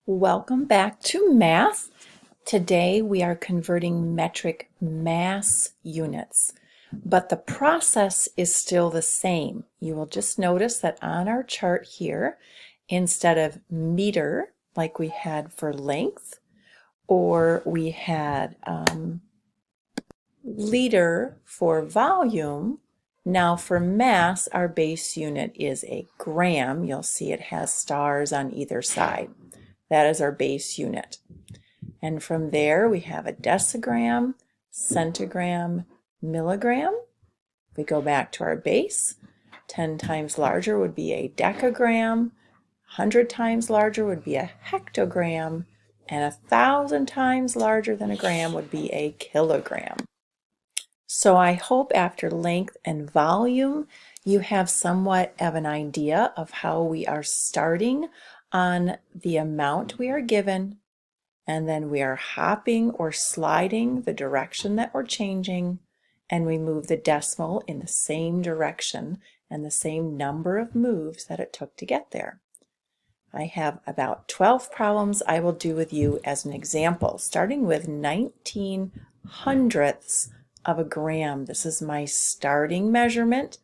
Welcome back to math. Today we are converting metric mass units, but the process is still the same. You will just notice that on our chart here, instead of meter, like we had for length, or we had liter for volume, now for mass, our base unit is a gram. You'll see it has stars on either side. That is our base unit. And from there we have a decigram, centigram, milligram. We go back to our base. 10 times larger would be a decagram. 100 times larger would be a hectogram. And 1,000 times larger than a gram would be a kilogram. So I hope after length and volume you have somewhat of an idea of how we are starting on the amount we are given, and then we are hopping or sliding the direction that we're changing, and we move the decimal in the same direction and the same number of moves that it took to get there. I have about 12 problems I will do with you as an example, starting with 19 hundredths of a gram. This is my starting measurement.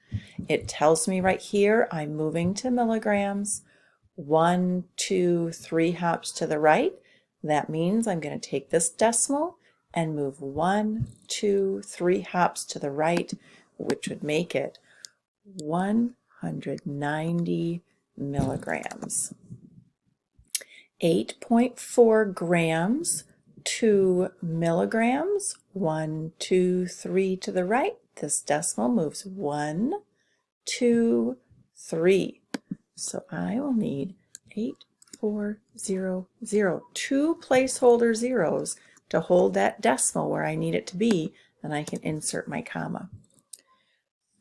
It tells me right here I'm moving to milligrams. 1, 2, 3 hops to the right. That means I'm going to take this decimal and move 1, 2, 3 hops to the right, which would make it 190 milligrams. 8.4 grams, 2 milligrams, 1, 2, 3 to the right. This decimal moves 1, 2, 3. So I will need 8400, 2 placeholder zeros to hold that decimal where I need it to be, and I can insert my comma.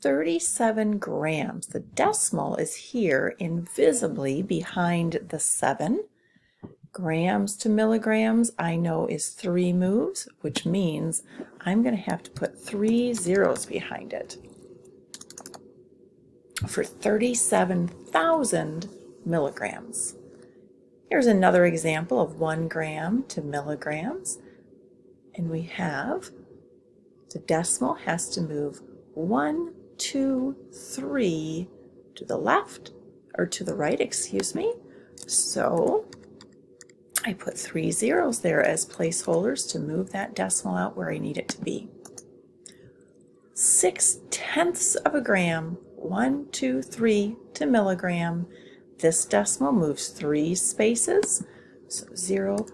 37 grams. The decimal is here invisibly behind the 7. Grams to milligrams, I know is 3 moves, which means I'm going to have to put 3 zeros behind it for 37,000 milligrams. Here's another example of 1 gram to milligrams, and we have the decimal has to move 1, 2, 3 to the left, or to the right, excuse me. So I put 3 zeros there as placeholders to move that decimal out where I need it to be. 6/10ths of a gram, 1, 2, 3 to milligram. This decimal moves 3 spaces, so 0.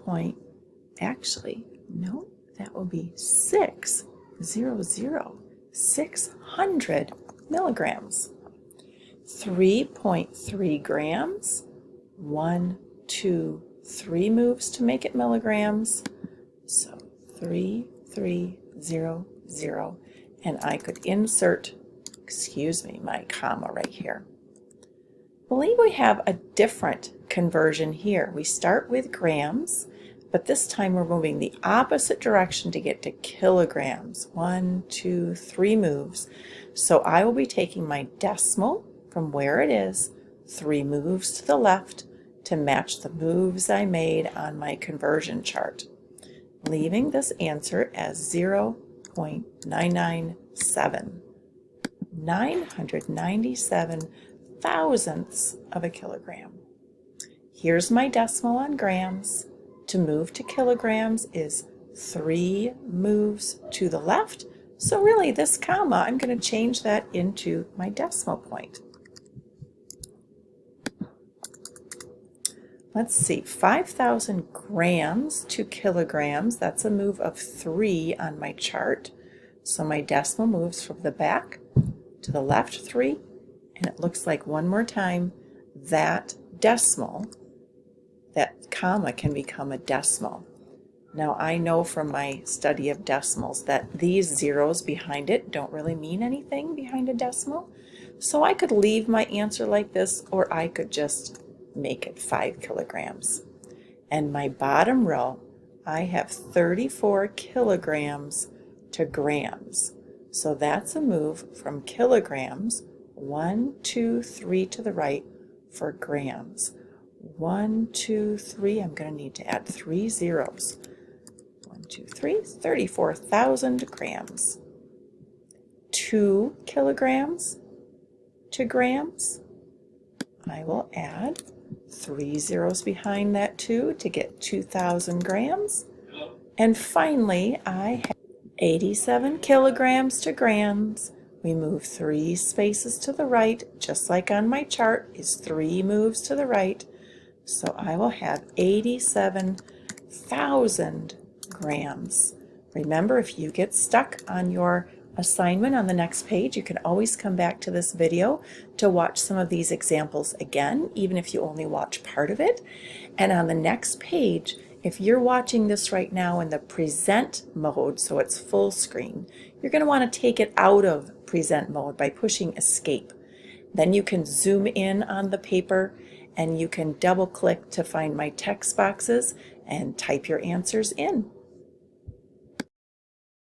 Actually, no, that will be 600, 600 milligrams. 3.3 grams, 1, 2, 3 moves to make it milligrams, so 3300, and I could insert, my comma right here. I believe we have a different conversion here. We start with grams, but this time we're moving the opposite direction to get to kilograms. 1, 2, 3 moves. So I will be taking my decimal from where it is, 3 moves to the left to match the moves I made on my conversion chart, leaving this answer as 0.997. 997 thousandths of a kilogram. Here's my decimal on grams. To move to kilograms is 3 moves to the left. So really this comma, I'm going to change that into my decimal point. Let's see, 5,000 grams to kilograms. That's a move of 3 on my chart. So my decimal moves from the back to the left 3. And it looks like one more time that decimal, that comma can become a decimal. Now I know from my study of decimals that these zeros behind it don't really mean anything behind a decimal. So I could leave my answer like this, or I could just make it 5 kilograms. And my bottom row, I have 34 kilograms to grams. So that's a move from kilograms, 1, 2, 3 to the right for grams. 1, 2, 3. I'm going to need to add 3 zeros. 1, 2, 3, 34,000 grams. 2 kilograms to grams. I will add 3 zeros behind that 2 to get 2,000 grams. And finally, I have 87 kilograms to grams. We move 3 spaces to the right, just like on my chart is 3 moves to the right. So I will have 87,000 grams. Remember, if you get stuck on your assignment on the next page, you can always come back to this video to watch some of these examples again, even if you only watch part of it. And on the next page, if you're watching this right now in the present mode, so it's full screen, you're going to want to take it out of present mode by pushing escape. Then you can zoom in on the paper and you can double click to find my text boxes and type your answers in.